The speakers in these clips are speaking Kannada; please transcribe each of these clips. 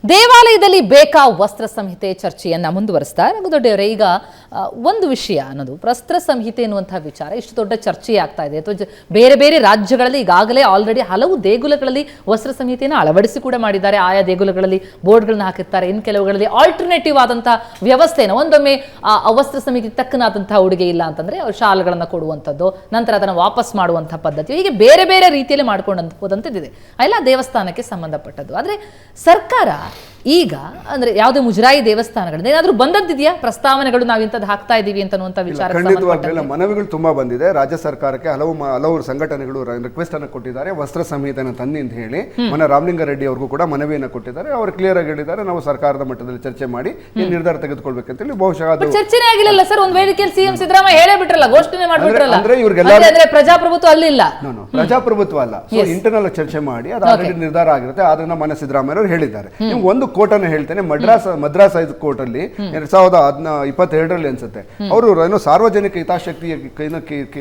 ದೇವಾಲಯದಲ್ಲಿ ಬೇಕಾ ವಸ್ತ್ರ ಸಂಹಿತೆ ಚರ್ಚೆಯನ್ನ ಮುಂದುವರಿಸ್ತಾ ರಘುದೊಡ್ಡಿಯವರೇ, ಈಗ ಒಂದು ವಿಷಯ ಅನ್ನೋದು ವಸ್ತ್ರ ಸಂಹಿತೆ ಎನ್ನುವಂತಹ ವಿಚಾರ ಇಷ್ಟು ದೊಡ್ಡ ಚರ್ಚೆ ಆಗ್ತಾ ಇದೆ ಅಥವಾ ಬೇರೆ ಬೇರೆ ರಾಜ್ಯಗಳಲ್ಲಿ ಈಗಾಗಲೇ ಆಲ್ರೆಡಿ ಹಲವು ದೇಗುಲಗಳಲ್ಲಿ ವಸ್ತ್ರ ಸಂಹಿತೆಯನ್ನು ಅಳವಡಿಸಿ ಕೂಡ ಮಾಡಿದ್ದಾರೆ. ಆಯಾ ದೇಗುಲಗಳಲ್ಲಿ ಬೋರ್ಡ್ಗಳನ್ನ ಹಾಕಿರ್ತಾರೆ. ಇನ್ನು ಕೆಲವುಗಳಲ್ಲಿ ಆಲ್ಟರ್ನೇಟಿವ್ ಆದಂತಹ ವ್ಯವಸ್ಥೆನ ಒಂದೊಮ್ಮೆ ವಸ್ತ್ರ ಸಂಹಿತೆ ತಕ್ಕನಾದಂತಹ ಉಡುಗೆ ಇಲ್ಲ ಅಂತಂದ್ರೆ ಶಾಲ್ಗಳನ್ನ ಕೊಡುವಂಥದ್ದು, ನಂತರ ಅದನ್ನು ವಾಪಸ್ ಮಾಡುವಂತಹ ಪದ್ಧತಿ, ಹೀಗೆ ಬೇರೆ ಬೇರೆ ರೀತಿಯಲ್ಲಿ ಮಾಡ್ಕೊಂಡು ಹೋದಂಥದ್ದಿದೆ. ಎಲ್ಲ ದೇವಸ್ಥಾನಕ್ಕೆ ಸಂಬಂಧಪಟ್ಟದ್ದು. ಆದ್ರೆ ಸರ್ಕಾರ ಈಗ ಅಂದ್ರೆ ಯಾವುದೇ ಮುಜರಾಯಿ ದೇವಸ್ಥಾನಗಳಿಂದ ಏನಾದ್ರೂ ಬಂದದ್ದಿದೆಯಾ ಪ್ರಸ್ತಾವನೆಗಳು, ನಾವು ಇಂಥದ್ದು ಹಾಕ್ತಾ ಇದೀವಿ ಅಂತನ್ನುವಂತ ವಿಚಾರ? ಖಂಡಿತವಾಗ್ಲಿಲ್ಲ. ಮನವಿಗಳು ತುಂಬಾ ಬಂದಿದೆ. ರಾಜ್ಯ ಸರ್ಕಾರಕ್ಕೆ ಹಲವು ಸಂಘಟನೆಗಳು ರಿಕ್ವೆಸ್ಟ್ ಅನ್ನು ಕೊಟ್ಟಿದ್ದಾರೆ, ವಸ್ತ್ರ ಸಂಹಿತೆಯನ್ನು ತನ್ನಿ ಅಂತ ಹೇಳಿ. ಮನ ರಾಮಲಿಂಗಾರೆಡ್ಡಿ ಅವ್ರಿಗೂ ಕೂಡ ಮನವಿಯನ್ನು ಕೊಟ್ಟಿದ್ದಾರೆ. ಅವರು ಕ್ಲಿಯರ್ ಆಗಿ ಹೇಳಿದ್ದಾರೆ, ನಾವು ಸರ್ಕಾರದ ಮಟ್ಟದಲ್ಲಿ ಚರ್ಚೆ ಮಾಡಿ ಈ ನಿರ್ಧಾರ ತೆಗೆದುಕೊಳ್ಬೇಕಂತೇಳಿ. ಬಹುಶಃ ಅದು ಚರ್ಚೆನೇ ಆಗಿಲ್ಲ ಸರ್. ಒಂದ್ ವೇದಿಕೆಯಲ್ಲಿ ಸಿಎಂ ಸಿದ್ದರಾಮಯ್ಯ ಹೇಳೇ ಬಿಟ್ರಲ್ಲ, ಘೋಷಣೆ ಮಾಡ್ಬಿಟ್ರಲ್ಲ. ಅಂದ್ರೆ ಇವ್ರಿಗೆಲ್ಲ ಪ್ರಜಾಪ್ರಭುತ್ವ ಅಲ್ಲಿಲ್ಲ, ಪ್ರಜಾಪ್ರಭುತ್ವ ಅಲ್ಲ. ಸೊ ಇಂಟರ್ನಲ್ ಚರ್ಚೆ ಮಾಡಿ ಅದು ಆಲ್ರೆಡಿ ನಿರ್ಧಾರ ಆಗಿರುತ್ತೆ. ಅದನ್ನ ಮನ ಸಿದ್ದರಾಮಯ್ಯ ಅವರು ಹೇಳಿದ್ದಾರೆ. ನಿಮ್ಗೆ ಒಂದು ಕೋರ್ಟ್ ಅನ್ನು ಹೇಳ್ತೇನೆ, ಮದ್ರಾಸ್ ಹೈ ಕೋರ್ಟ್ ಅಲ್ಲಿ 2022ರಲ್ಲಿ ಅನ್ಸುತ್ತೆ, ಅವರು ಏನೋ ಸಾರ್ವಜನಿಕ ಹಿತಾಸಕ್ತಿ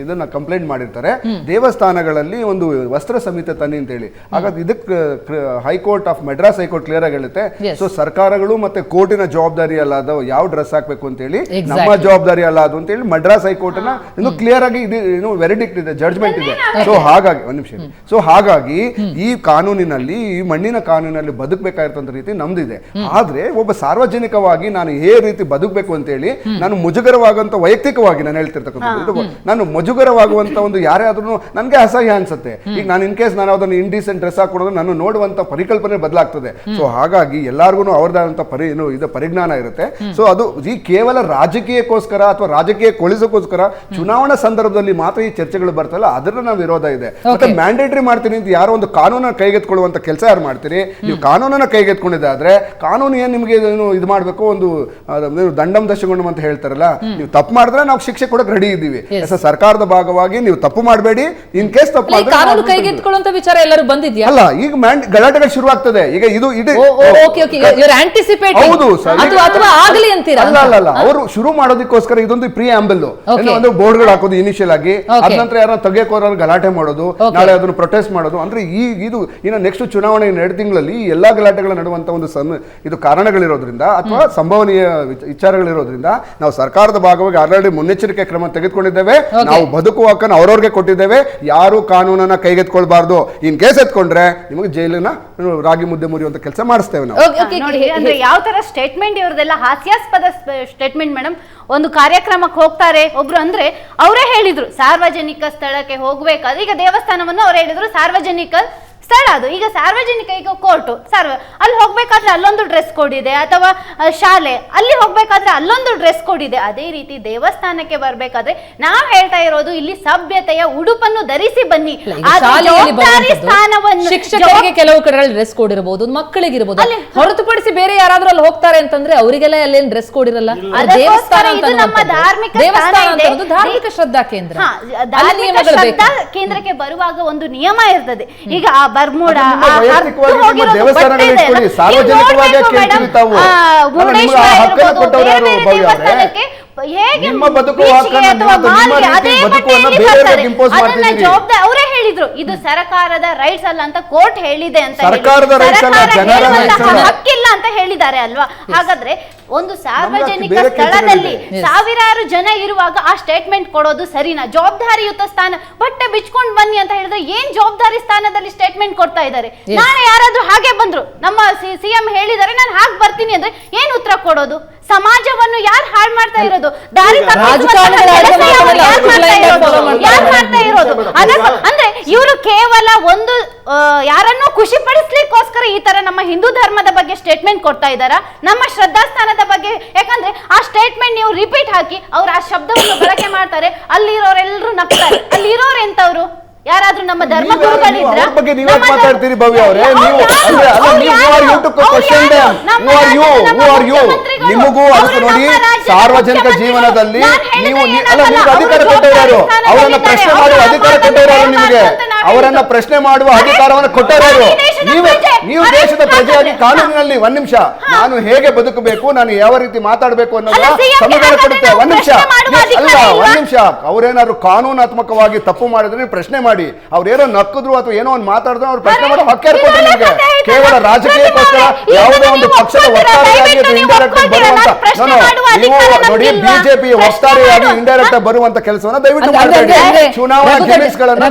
ಇದನ್ನ ಕಂಪ್ಲೇಂಟ್ ಮಾಡಿರ್ತಾರೆ, ದೇವಸ್ಥಾನಗಳಲ್ಲಿ ಒಂದು ವಸ್ತ್ರ ಸಂಹಿತೆ ತನ್ನಿ ಅಂತ ಹೇಳಿ. ಹಾಗಾದ್ರೆ ಇದಕ್ಕೆ high court of Madras high court clear ಆಗಿ ಹೇಳುತ್ತೆ, ಸೊ ಸರ್ಕಾರಗಳು ಮತ್ತೆ ಕೋರ್ಟಿನ ಜವಾಬ್ದಾರಿ ಅಲ್ಲ ಅದು ಯಾವ ಡ್ರೆಸ್ ಹಾಕ್ಬೇಕು ಅಂತ ಹೇಳಿ, ನಮ್ಮ ಜವಾಬ್ದಾರಿ ಅಲ್ಲ ಅದು ಅಂತ ಹೇಳಿ ಮದ್ರಾಸ್ ಹೈಕೋರ್ಟ್ ನ ಇನ್ನು ಕ್ಲಿಯರ್ ಆಗಿ ಇದು ವೆರಿಡಿಕ್ಟ್ ಇದೆ, ಜಡ್ಜ್ಮೆಂಟ್ ಇದೆ. ಸೊ ಹಾಗಾಗಿ ಒಂದ್ ನಿಮಿಷ, ಸೊ ಹಾಗಾಗಿ ಈ ಕಾನೂನಿನಲ್ಲಿ, ಈ ಮಣ್ಣಿನ ಕಾನೂನಿನಲ್ಲಿ ಬದುಕಬೇಕಾಗಿರ್ತಂತ ರೀತಿ ನಮ್ದಿದೆ. ಆದ್ರೆ ಒಬ್ಬ ಸಾರ್ವಜನಿಕವಾಗಿ ನಾನು ಏ ರೀತಿ ಬದುಕಬೇಕು ಅಂತ ಹೇಳಿ ನಾನು ಮುಜುಗರವಾಗುವಂತ, ವೈಯಕ್ತಿಕವಾಗಿ ನಾನು ಹೇಳ್ತಿರ್ತಕ್ಕಂಥದ್ದು, ನಾನು ಮುಜುಗರವಾಗುವಂತ ಒಂದು ಯಾರ್ಯಾದ್ರೂ ನನಗೆ ಅಸಹ್ಯ ಅನ್ಸುತ್ತೆ. ಈಗ ನಾನು ಇನ್ ಕೇಸ್ ನಾನು ಅದನ್ನು ಇಂಡೀಸೆಂಟ್ ಡ್ರೆಸ್ ಹಾಕೊಡೋದು ನಾನು ನೋಡುವಂತ ಪರಿಕಲ್ಪನೆ ಬದಲಾಗ್ತದೆ. ಸೊ ಹಾಗಾಗಿ ಎಲ್ಲಾರ್ಗು ಅವ್ರದಾದಂತ ಪರಿಜ್ಞಾನ ಇರುತ್ತೆ. ಸೊ ಅದು ಈ ಕೇವಲ ರಾಜಕೀಯಕ್ಕೋಸ್ಕರ ಅಥವಾ ರಾಜಕೀಯಕ್ಕೊಳಿಸೋಕ್ಕೋಸ್ಕರ ಚುನಾವಣಾ ಸಂದರ್ಭದಲ್ಲಿ ಮಾತ್ರ ಈ ಚರ್ಚೆಗಳು ಬರ್ತಲ್ಲ, ಅದರ ನಾವು ವಿರೋಧ ಇದೆ. ಮತ್ತೆ ಮ್ಯಾಂಡೇಟರಿ ಮಾಡ್ತೀನಿ ಅಂತ ಯಾರೋ ಒಂದು ಕಾನೂನನ್ನ ಕೈಗೆತ್ಕೊಳ್ಳುವಂತ ಕೆಲಸ ಯಾರು ಮಾಡ್ತೀರಿ? ನೀವು ಕಾನೂನನ್ನ ಕೈಗೆತ್ಕೊಂಡಿದ್ದಾದ್ರೆ ಕಾನೂನು ಏನ್ ನಿಮಗೆ ಇದು ಮಾಡಬೇಕು, ಒಂದು ದಂಡಂ ದಶಗುಂಡಂ ಅಂತ ಹೇಳ್ತಾರಲ್ಲ, ನೀವು ತಪ್ಪು ಮಾಡಿದ್ರೆ ನಾವು ಶಿಕ್ಷೆ ಕೊಡಕ್ಕೆ ರೆಡಿ ಇದ್ದೀವಿ. ಸರ್ಕಾರದ ಭಾಗವಾಗಿ ನೀವು ತಪ್ಪು ಮಾಡಬೇಡಿ. ಇನ್ ಕೇಸ್ ತಪ್ಪು ಕಾನೂನು ಕೈಗೆತ್ತಿಕೊಳ್ಳುವಂತ ವಿಚಾರ ಎಲ್ಲರೂ ಬಂದಿದ್ಯಾ? ಅಲ್ಲ, ಈಗ ಗಲಾಟೆಗಳು ಶುರುವಾಗ್ತದೆ. ಈಗ ಇದು ಹೌದು ಅಲ್ಲ, ಅವರು ಶುರು ಮಾಡೋದಕ್ಕೋಸ್ಕರ ಇದೊಂದು ಪ್ರಿಯಾಂಬಲ್, ಒಂದು ಬೋರ್ಡ್ಗಳು ಹಾಕೋದು ಇನಿಷಿಯಲ್ ಆಗಿ, ಅದ ನಂತರ ಯಾರು ತೆಗೆಯೋಕೋರ ಗಲಾಟೆ ಮಾಡೋದು, ನಾಳೆ ಅದನ್ನು ಪ್ರೊಟೆಸ್ಟ್ ಮಾಡೋದು. ಅಂದ್ರೆ ಇದು ಇನ್ನು ನೆಕ್ಸ್ಟ್ ಚುನಾವಣೆ 2 ತಿಂಗಳಲ್ಲಿ ಈ ಎಲ್ಲಾ ಗಲಾಟೆಗಳ ನಡುವಂತ ಒಂದು ಇದು ಕಾರಣಗಳಿರೋದ್ರಿಂದ ಅಥವಾ ಸಂಭವನೀಯ ವಿಚಾರಗಳಿರೋದ್ರಿಂದ ನಾವು ಸರ್ಕಾರದ ಭಾಗವಾಗಿ ಆಲ್ರೆಡಿ ಮುನ್ನೆಚ್ಚರಿಕೆ ಕ್ರಮ ತೆಗೆದುಕೊಂಡಿದ್ದೇವೆ. ನಾವು ಬದುಕುವ ಹಕ್ಕನ್ನು ಅವ್ರವ್ರಿಗೆ ಕೊಟ್ಟಿದ್ದೇವೆ. ಯಾರು ಕಾನೂನನ್ನ ಕೈಗೆತ್ಕೊಳ್ಬಾರ್ದು. ಇನ್ ಕೇಸ್ ಎತ್ಕೊಂಡ್ರೆ ನಿಮಗೆ ಜೈಲಿನ ರಾಗಿ ಮುದ್ದೆ ಮುರಿಯುವಂತ ಕೆಲಸ ಮಾಡಿಸ್ತೇವೆ ನಾವು. ಅಂದ್ರೆ ಯಾವ ತರ ಸ್ಟೇಟ್ಮೆಂಟ್ ಇವ್ರದೆಲ್ಲ ಹಾಸ್ಯಾಸ್ಪದ ಸ್ಟೇಟ್ಮೆಂಟ್ ಮೇಡಮ್. ಒಂದು ಕಾರ್ಯಕ್ರಮಕ್ಕೆ ಹೋಗ್ತಾರೆ ಒಬ್ರು, ಅಂದ್ರೆ ಅವರೇ ಹೇಳಿದ್ರು ಸಾರ್ವಜನಿಕ ಸ್ಥಳಕ್ಕೆ ಹೋಗ್ಬೇಕಾದ್ರೆ, ಈಗ ದೇವಸ್ಥಾನವನ್ನು ಅವ್ರು ಹೇಳಿದ್ರು ಸಾರ್ವಜನಿಕ ಸ್ಥಳ ಅದು. ಈಗ ಸಾರ್ವಜನಿಕ, ಈಗ ಕೋರ್ಟು ಅಲ್ಲಿ ಹೋಗ್ಬೇಕಾದ್ರೆ ಅಲ್ಲೊಂದು ಡ್ರೆಸ್ ಕೋಡ್ ಇದೆ, ಅಥವಾ ಶಾಲೆ ಅಲ್ಲಿ ಹೋಗ್ಬೇಕಾದ್ರೆ ಅಲ್ಲೊಂದು ಡ್ರೆಸ್ ಕೋಡ್ ಇದೆ. ಅದೇ ರೀತಿ ದೇವಸ್ಥಾನಕ್ಕೆ ಬರ್ಬೇಕಾದ್ರೆ ನಾವ್ ಹೇಳ್ತಾ ಇರೋದು ಇಲ್ಲಿ ಸಭ್ಯತೆಯ ಉಡುಪನ್ನು ಧರಿಸಿ ಬನ್ನಿ. ಶಿಕ್ಷಕರಿಗೆ ಕೆಲವು ಕಡೆಗಳಲ್ಲಿ ಡ್ರೆಸ್ ಕೋಡ್ ಇರಬಹುದು, ಮಕ್ಕಳಿಗಿರಬಹುದು, ಹೊರತುಪಡಿಸಿ ಬೇರೆ ಯಾರಾದ್ರೂ ಅಲ್ಲಿ ಹೋಗ್ತಾರೆ ಅಂತಂದ್ರೆ ಅವರಿಗೆಲ್ಲ ಅಲ್ಲೇನ್ ಡ್ರೆಸ್ ಕೋಡ್ ಇರಲ್ಲ. ಧಾರ್ಮಿಕ ಶ್ರದ್ಧಾ ಕೇಂದ್ರ, ಕೇಂದ್ರಕ್ಕೆ ಬರುವಾಗ ಒಂದು ನಿಯಮ ಇರ್ತದೆ. ಈಗ ಬರ್ಮುಡ ಅವರೇ ಹೇಳಿದ್ರು ಇದು ಸರ್ಕಾರದ ರೈಟ್ಸ್ ಅಲ್ಲ ಅಂತ ಕೋರ್ಟ್ ಹೇಳಿದೆ ಅಂತ, ಹಕ್ಕಿಲ್ಲ ಅಂತ ಹೇಳಿದ್ದಾರೆ ಅಲ್ವಾ? ಹಾಗಾದ್ರೆ ಒಂದು ಸಾರ್ವಜನಿಕ ಸ್ಥಳದಲ್ಲಿ ಸಾವಿರಾರು ಜನ ಇರುವಾಗ ಆ ಸ್ಟೇಟ್ಮೆಂಟ್ ಕೊಡೋದು ಸರಿನಾ? ಜವಾಬ್ದಾರಿಯುತ ಸ್ಥಾನ, ಬಟ್ಟೆ ಬಿಚ್ಕೊಂಡು ಬನ್ನಿ ಅಂತ ಹೇಳಿದ್ರೆ ಏನ್ ಜವಾಬ್ದಾರಿ ಸ್ಥಾನದಲ್ಲಿ ಸ್ಟೇಟ್ಮೆಂಟ್ ಕೊಡ್ತಾ ಇದ್ದಾರೆ? ನಾಳೆ ಯಾರಾದ್ರೂ ಹಾಗೆ ಬಂದ್ರು, ನಮ್ಮ ಸಿಎಂ ಹೇಳಿದ್ದಾರೆ ನಾನು ಹಾಗೆ ಬರ್ತೀನಿ ಅಂದ್ರೆ ಏನ್ ಉತ್ತರ ಕೊಡೋದು? ಸಮಾಜವನ್ನು ಯಾರು ಹಾಳು ಮಾಡ್ತಾ ಇರೋದು? ದಾರಿ ಮಾಡ್ತಾ ಇರೋದು ಅಂದ್ರೆ ಇವರು ಕೇವಲ ಒಂದು ಯಾರನ್ನೂ ಖುಷಿ ಪಡಿಸ್ಲಿಕ್ಕೋಸ್ಕರ ಈ ತರ ನಮ್ಮ ಹಿಂದೂ ಧರ್ಮದ ಬಗ್ಗೆ ಸ್ಟೇಟ್ಮೆಂಟ್ ಕೊಡ್ತಾ ಇದ್ದಾರಾ? ನಮ್ಮ ಶ್ರದ್ಧಾಸ್ಥಾನದ ಬಗ್ಗೆ? ಯಾಕಂದ್ರೆ ಆ ಸ್ಟೇಟ್ಮೆಂಟ್ ನೀವು ರಿಪೀಟ್ ಹಾಕಿ ಅವ್ರು ಆ ಶಬ್ದವನ್ನು ಬಳಕೆ ಮಾಡ್ತಾರೆ, ಅಲ್ಲಿರೋರೆಲ್ಲರೂ ನಗ್ತಾರೆ. ಅಲ್ಲಿರೋರು ಎಂತವ್ರು? ಯಾರಾದ್ರೂ ನಮ್ಮ ಧರ್ಮ ಗುರುಗಳಿದ್ರ ಬಗ್ಗೆ ನೀವೇ ಮಾತಾಡ್ತೀರಿ ಭವ್ಯ ಅವರೇ? ನಿಮಗೂ ಅದಕ್ಕೆ ನೋಡಿ, ಸಾರ್ವಜನಿಕ ಜೀವನದಲ್ಲಿ ನೀವು ಅಧಿಕಾರ ಕೊಟ್ಟವರು, ಅವರನ್ನ ಪ್ರಶ್ನೆ ಮಾಡುವ ಅಧಿಕಾರ ಕೊಟ್ಟವರು, ನಿಮಗೆ ಅವರನ್ನ ಪ್ರಶ್ನೆ ಮಾಡುವ ಅಧಿಕಾರವನ್ನು ಕೊಟ್ಟವರು ನೀವು ದೇಶದ ಪ್ರಜೆಯಾಗಿ ಕಾನೂನಿನಲ್ಲಿ ಒಂದ್ ನಿಮಿಷ ನಾನು ಹೇಗೆ ಬದುಕಬೇಕು, ನಾನು ಯಾವ ರೀತಿ ಮಾತಾಡಬೇಕು ಅನ್ನೋದನ್ನ ಸಂವಿಧಾನ ಕೊಡುತ್ತೆ. ಒಂದ್ ನಿಮಿಷ, ಅವರೇನಾದ್ರು ಕಾನೂನಾತ್ಮಕವಾಗಿ ತಪ್ಪು ಮಾಡಿದ್ರೆ ಪ್ರಶ್ನೆ ಮಾಡಿ. ಮಾಡಿ. ಅವ್ರೇನೋ ನಕ್ಕಿದ್ರು ಅಥವಾ ಏನೋ ಒಂದು ಮಾತಾಡಿದ್ರು ಅವ್ರು ಪ್ರಶ್ನೆ ಮಾಡೋ ಹಕ್ಕು ಕೊಟ್ಟರು ನಿಮಗೆ. ಕೇವಲ ರಾಜಕೀಯಕ್ಕೋಸ್ಕರ ಯಾವುದೋ ಒಂದು ಪಕ್ಷದ ವಕ್ತಾರೆಯಾಗಿ ಇಂಡೈರೆಕ್ಟ್ ಬರುವಂತ ನೀವು ನೋಡಿ ಬಿಜೆಪಿ ವಕ್ತಾರೆಯಾಗಿ ಇಂಡೈರೆಕ್ಟ್ ಬರುವಂತ ಕೆಲಸವನ್ನ ದಯವಿಟ್ಟು ಮಾಡಬೇಡಿ. ಚುನಾವಣಾ ಗಿಮಿಕ್ಸ್ಗಳನ್ನ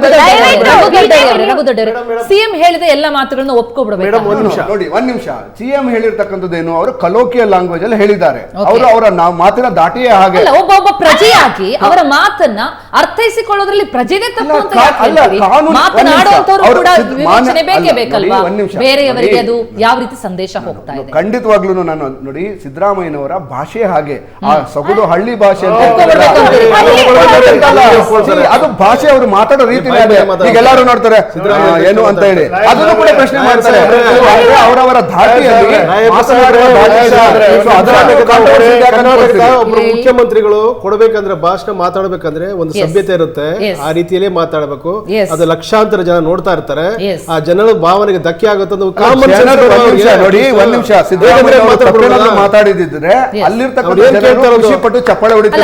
ಸಿಎಂ ಹೇಳಿದ ಎಲ್ಲ ಮಾತುಗಳನ್ನು ಒಪ್ಕೊಬಿಡಬೇಕು. ನೋಡಿ ಒಂದ್ ನಿಮಿಷ, ಸಿಎಂ ಹೇಳಿರ್ತಕ್ಕಂಥದ್ದೇನು ಅವರು ಕಲೋಕಿಯಲ್ ಲ್ಯಾಂಗ್ವೇಜ್ ಅಲ್ಲಿ ಹೇಳಿದ್ದಾರೆ. ಅವರು ಅವರ ಮಾತಿನ ದಾಟಿಯೇ ಹಾಗೆ. ಒಬ್ಬ ಪ್ರಜೆಯಾಗಿ ಅವರ ಮಾತನ್ನ ಅರ್ಥೈಸಿಕೊಳ್ಳೋದ್ರಲ್ಲಿ ಪ್ರಜೆಗೆ ತಪ್ಪು ಅಂತ ಮಾತನಾಡುವಂತವ್ರು ಕೂಡ ವಿವೇಚನೆ ಬೇಕೇ ಬೇಕಲ್ವಾ? ಬೇರೆಯವರಿಗೆ ಅದು ಯಾವ ರೀತಿ ಸಂದೇಶ ಹೋಗ್ತಾ ಇದೆ? ಖಂಡಿತವಾಗ್ಲೂ ನಾನು ನೋಡಿ ಸಿದ್ದರಾಮಯ್ಯನವರ ಭಾಷೆ ಹಾಗೆ ಆ ಸೊಗಡು ಹಳ್ಳಿ ಭಾಷೆ ಅಂತ ಅದು ಭಾಷೆ ಅವರು ಮಾತಾಡೋ ರೀತಿ ಈಗ ಎಲ್ಲರೂ ನೋಡ್ತಾರೆ ಏನು ಅಂತ ಹೇಳಿ ಅದನ್ನು ಕೂಡ ಪ್ರಶ್ನೆ ಮಾಡ್ತಾರೆ. ಅವರವರ ಧಾಟಿಯಲ್ಲಿ ಒಬ್ರು ಮುಖ್ಯಮಂತ್ರಿಗಳು ಕೊಡಬೇಕಂದ್ರೆ ಭಾಷಣ ಮಾತಾಡ್ಬೇಕಂದ್ರೆ ಒಂದು ಸಭ್ಯತೆ ಇರುತ್ತೆ, ಆ ರೀತಿಯಲ್ಲೇ ಮಾತಾಡಬೇಕು. ಅದು ಲಕ್ಷಾಂತರ ಜನ ನೋಡ್ತಾ ಇರ್ತಾರೆ, ಆ ಜನರ ಭಾವನೆಗೆ ಧಕ್ಕೆ ಆಗುತ್ತೆ. ನೋಡಿ ಒಂದ್ ನಿಮಿಷ, ಸಿದ್ದರಾಮಯ್ಯ ಮಾತಾಡಿದ್ರೆ ಅಲ್ಲಿರ್ತಕ್ಕಂಥ ಖುಷಿ ಪಟ್ಟು ಚಪ್ಪಾಳೆ ಹೊಡಿತಾರೆ.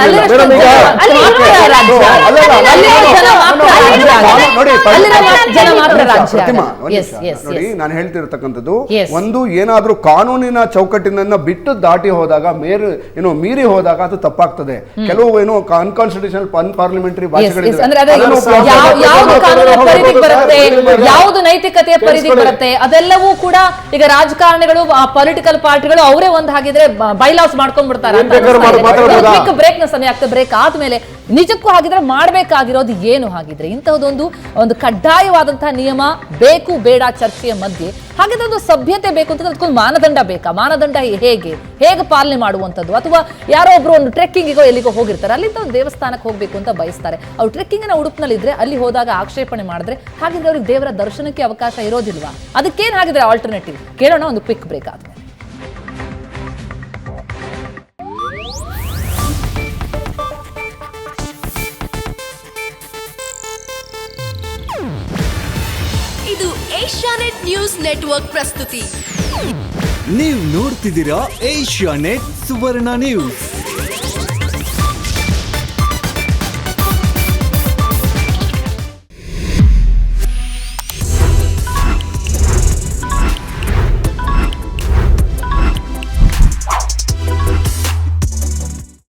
ನೋಡಿ ನಾನು ಹೇಳ್ತಿರ್ತಕ್ಕಂಥದ್ದು ಒಂದು ಏನಾದ್ರೂ ಕಾನೂನಿನ ಚೌಕಟ್ಟಿನನ್ನ ಬಿಟ್ಟು ದಾಟಿ ಹೋದಾಗ ಮೀರಿ ಹೋದಾಗ ಅದು ತಪ್ಪಾಗ್ತದೆ. ಕೆಲವು ಏನು ಅನ್ಕಾನ್ಸ್ಟಿಟ್ಯೂಷನಲ್ ಅನ್ಪಾರ್ಲಿಮೆಂಟರಿ ಭಾಷೆಗಳಿವೆ. ಯಾವುದು ನೈತಿಕತೆಯ ಪರಿಧಿಗೆ ಬರುತ್ತೆ ಅದೆಲ್ಲವೂ ಕೂಡ ಈಗ ರಾಜಕಾರಣಿಗಳು ಪೊಲಿಟಿಕಲ್ ಪಾರ್ಟಿಗಳು ಅವರೇ ಒಂದು ಹಾಗಿದ್ರೆ ಬೈಲಾಸ್ ಮಾಡ್ಕೊಂಡ್ಬಿಡ್ತಾರೆ. ಬ್ರೇಕ್ ನ ಸಮಯ ಆಗ್ತದೆ. ಬ್ರೇಕ್ ಆದ್ಮೇಲೆ ನಿಜಕ್ಕೂ ಹಾಗಿದ್ರೆ ಮಾಡ್ಬೇಕಾಗಿರೋದು ಏನು? ಹಾಗಿದ್ರೆ ಒಂದು ಕಡ್ಡಾಯವಾದಂತಹ ನಿಯಮ ಬೇಕು ಬೇಡ ಚರ್ಚೆಯ ಮಧ್ಯೆ ಹಾಗಿದ್ರೆ ಒಂದು ಸಭ್ಯತೆ ಬೇಕು ಅಂತ ಅದಕ್ಕೊಂದು ಮಾನದಂಡ ಬೇಕಾ? ಮಾನದಂಡ ಹೇಗೆ ಪಾಲನೆ ಮಾಡುವಂಥದ್ದು? ಅಥವಾ ಯಾರೋ ಒಬ್ರು ಒಂದು ಟ್ರೆಕ್ಕಿಂಗಿಗೋ ಎಲ್ಲಿಗೋ ಹೋಗಿರ್ತಾರೆ, ಅಲ್ಲಿಂದ ಒಂದು ದೇವಸ್ಥಾನಕ್ಕೆ ಹೋಗ್ಬೇಕು ಅಂತ ಬಯಸ್ತಾರೆ. ಅವ್ರು ಟ್ರೆಕ್ಕಿಂಗಿನ ಉಡುಪಿನಲ್ಲಿದ್ರೆ ಅಲ್ಲಿ ಹೋದಾಗ ಆಕ್ಷೇಪಣೆ ಮಾಡಿದ್ರೆ ಹಾಗಿದ್ರೆ ಅವ್ರಿಗೆ ದೇವರ ದರ್ಶನಕ್ಕೆ ಅವಕಾಶ ಇರೋದಿಲ್ವಾ? ಅದಕ್ಕೇನು ಹಾಗಿದ್ರೆ ಆಲ್ಟರ್ನೇಟಿವ್? ಕೇಳೋಣ ಒಂದು ಕ್ವಿಕ್ ಬ್ರೇಕ್ ಆದ್ಮೇಲೆ. ಇದು ಏಷ್ಯಾನೆಟ್ ನ್ಯೂಸ್ ನೆಟ್ವರ್ಕ್ ಪ್ರಸ್ತುತಿ. ನೀವು ನೋಡ್ತಿದ್ದೀರಾ ಏಷ್ಯಾನೆಟ್ ಸುವರ್ಣ ನ್ಯೂಸ್.